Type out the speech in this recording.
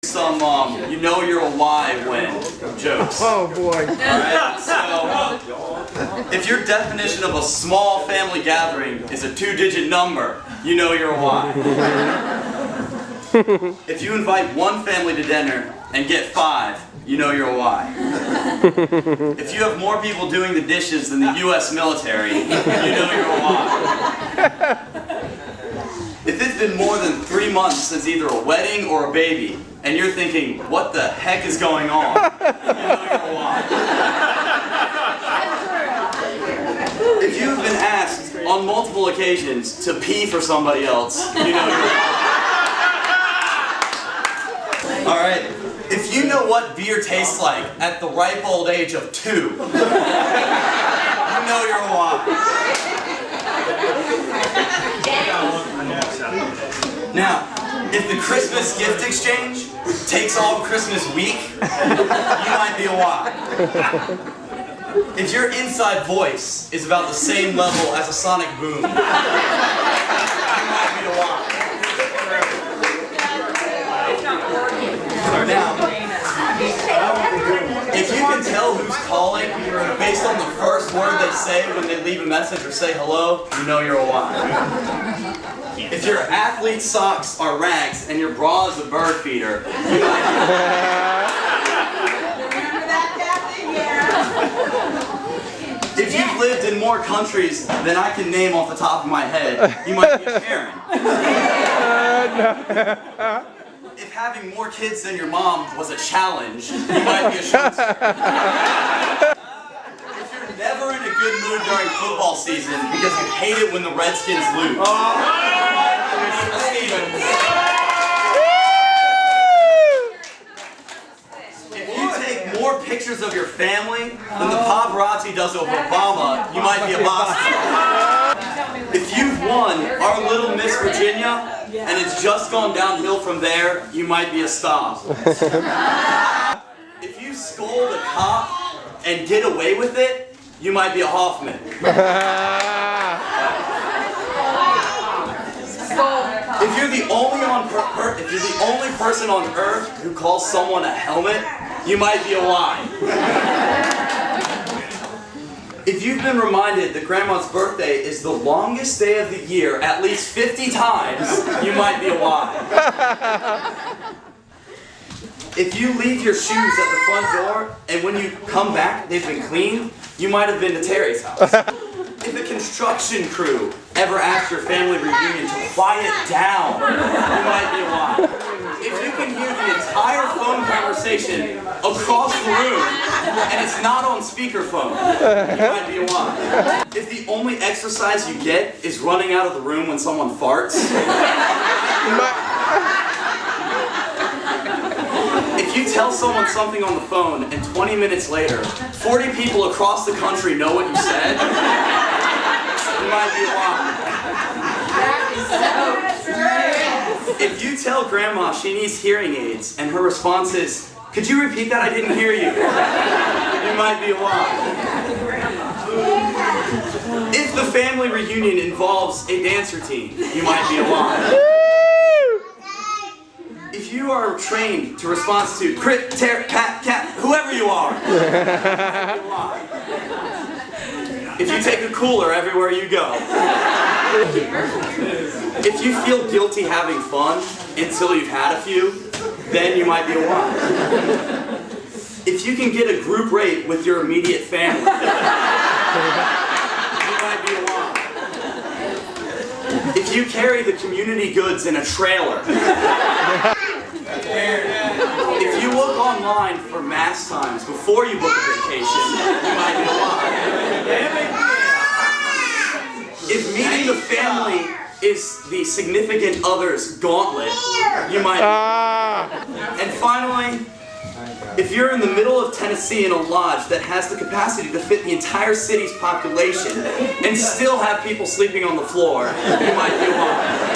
Some, you know you're a Weih when jokes. Oh boy. Alright, so, if your definition of a small family gathering is a 2-digit number, you know you're a Weih. If you invite one family to dinner and get 5, you know you're a Weih. If you have more people doing the dishes than the US military, you know you're a Weih. If it's been more than 3 months since either a wedding or a baby, and you're thinking, what the heck is going on? You know you're a Weih. If you've been asked on multiple occasions to pee for somebody else, you know you're a Weih. Alright, if you know what beer tastes like at the ripe old age of 2, you know you're a Weih. Now, if the Christmas gift exchange takes all Christmas week, you might be a Weih. If your inside voice is about the same level as a sonic boom, you might be a Weih. Now, if you can tell who's calling based on the first word they say when they leave a message or say hello, you know you're a Weih. If your athlete's socks are rags and your bra is a bird feeder, you might be a Weih. Remember that, Kathy? Yeah. If you've lived in more countries than I can name off the top of my head, you might be a Karen. If having more kids than your mom was a challenge, you might be a shunster. If you're never in a good mood during football season because you hate it when the Redskins lose, if you take more pictures of your family than the paparazzi does of Obama, you might be a Boston. If you've won Our Little Miss Virginia, and it's just gone downhill from there, you might be a stop. If you scold a cop and get away with it, you might be a Hoffman. If you're the only person on earth who calls someone a helmet, you might be a Weih. If you've been reminded that Grandma's birthday is the longest day of the year at least 50 times, you might be a Weih. If you leave your shoes at the front door and when you come back they've been cleaned, you might have been to Terry's house. If a construction crew ever asks your family reunion to quiet down, you might be a Weih. If you can hear the entire phone conversation across the room and it's not on speakerphone, you might be a Weih. If the only exercise you get is running out of the room when someone farts, if you tell someone something on the phone and 20 minutes later, 40 people across the country know what you said, you might be a Weih. If you tell Grandma she needs hearing aids and her response is, "Could you repeat that? I didn't hear you," you might be a Weih. If the family reunion involves a dance routine, you might be a Weih. If you are trained to respond to crit, tear, pat, cat, whoever you are, you might be a Weih. If you take a cooler everywhere you go. If you feel guilty having fun until you've had a few, then you might be a Weih. If you can get a group rate with your immediate family, you might be a Weih. If you carry the community goods in a trailer. If you look online for mass times before you book a vacation, you might be a Weih. If meeting the family is the significant other's gauntlet, you might be. And finally, if you're in the middle of Tennessee in a lodge that has the capacity to fit the entire city's population and still have people sleeping on the floor, you might be a Weih.